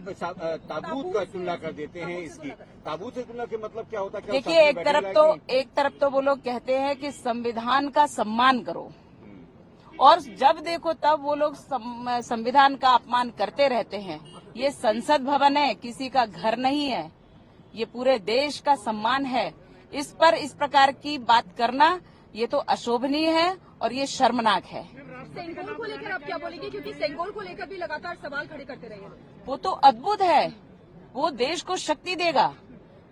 ताबूत का तुलना कर देते हैं इसकी। ताबूत से तुलना के मतलब क्या होता है? देखिए, एक तरफ तो वो लोग कहते हैं कि संविधान का सम्मान करो, और जब देखो तब वो लोग संविधान का अपमान करते रहते हैं। ये संसद भवन है, किसी का घर नहीं है, ये पूरे देश का सम्मान है। इस पर इस प्रकार की बात करना ये तो अशोभनीय है और ये शर्मनाक है। सेंगोल को लेकर आप क्या बोलेंगे, क्योंकि सेंगोल को लेकर भी लगातार सवाल खड़े करते रहे हैं। वो तो अद्भुत है, वो देश को शक्ति देगा,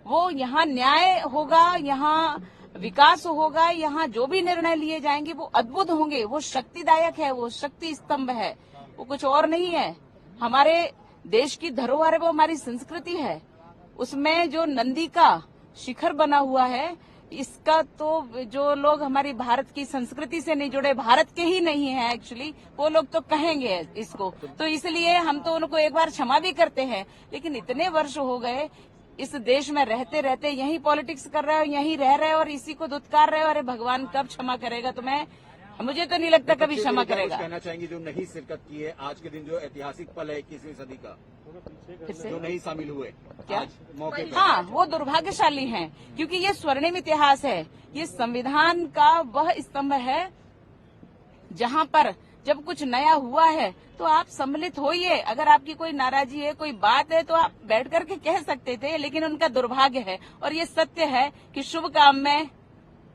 वो यहाँ न्याय होगा, यहाँ विकास होगा, यहाँ जो भी निर्णय लिए जाएंगे वो अद्भुत होंगे। वो शक्तिदायक है, वो शक्ति स्तंभ है, वो कुछ और नहीं है। हमारे देश की धरोहर है, वो हमारी संस्कृति है। उसमें जो नंदी का शिखर बना हुआ है, इसका तो जो लोग हमारी भारत की संस्कृति से नहीं जुड़े, भारत के ही नहीं है एक्चुअली, वो लोग तो कहेंगे इसको। तो इसलिए हम तो उनको एक बार क्षमा भी करते हैं, लेकिन इतने वर्ष हो गए इस देश में रहते रहते यही पॉलिटिक्स कर रहे हो, यही रह रहे हो और इसी को धुतकार रहे हो। अरे भगवान कब क्षमा करेगा तुम्हें? मुझे तो नहीं लगता कभी क्षमा करेगा। कहना चाहेंगे जो नहीं शिरकत की है आज के दिन, जो ऐतिहासिक पल है 21वीं सदी का, जो नहीं शामिल हुए क्या आज मौके पर? हाँ, वो दुर्भाग्यशाली हैं, क्योंकि ये स्वर्णिम इतिहास है। ये संविधान का वह स्तंभ है जहाँ पर जब कुछ नया हुआ है तो आप सम्मिलित होइए। अगर आपकी कोई नाराजगी है, कोई बात है, तो आप बैठ करके कह सकते थे, लेकिन उनका दुर्भाग्य है और ये सत्य है कि शुभ काम में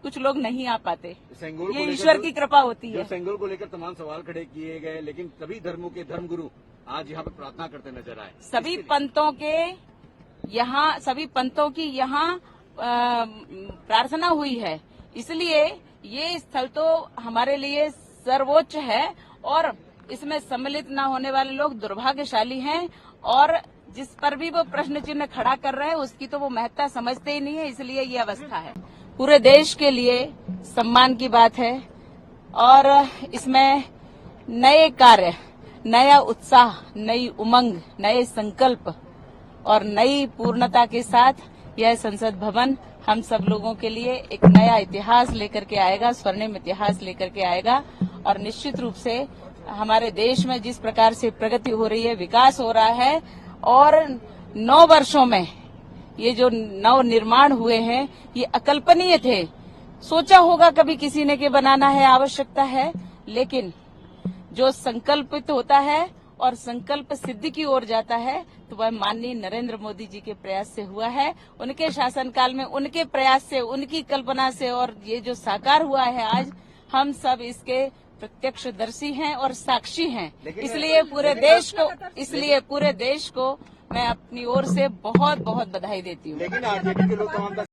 कुछ लोग नहीं आ पाते। ये ईश्वर की कृपा होती है। सेंगोल को लेकर तमाम सवाल खड़े किए गए, लेकिन सभी धर्मों के धर्मगुरु आज यहाँ पे प्रार्थना करते नजर आए। सभी पंथों की यहाँ प्रार्थना हुई है, इसलिए ये स्थल तो हमारे लिए सर्वोच्च है और इसमें सम्मिलित न होने वाले लोग दुर्भाग्यशाली हैं, और जिस पर भी वो प्रश्न चिन्ह खड़ा कर रहे हैं उसकी तो वो महत्ता समझते ही नहीं है, इसलिए ये अवस्था है। पूरे देश के लिए सम्मान की बात है और इसमें नए कार्य, नया उत्साह, नई उमंग, नए संकल्प और नई पूर्णता के साथ यह संसद भवन हम सब लोगों के लिए एक नया इतिहास लेकर के आएगा, स्वर्णिम इतिहास लेकर के आएगा। और निश्चित रूप से हमारे देश में जिस प्रकार से प्रगति हो रही है, विकास हो रहा है, और 9 वर्षों में ये जो नव निर्माण हुए हैं ये अकल्पनीय थे। सोचा होगा कभी किसी ने कि बनाना है, आवश्यकता है, लेकिन जो संकल्पित होता है और संकल्प सिद्धि की ओर जाता है तो वह माननीय नरेंद्र मोदी जी के प्रयास से हुआ है। उनके शासनकाल में, उनके प्रयास से, उनकी कल्पना से, और ये जो साकार हुआ है आज, हम सब इसके प्रत्यक्षदर्शी हैं और साक्षी हैं। इसलिए पूरे देश को मैं अपनी ओर से बहुत बहुत बधाई देती हूँ। लेकिन आरजेडी के लोग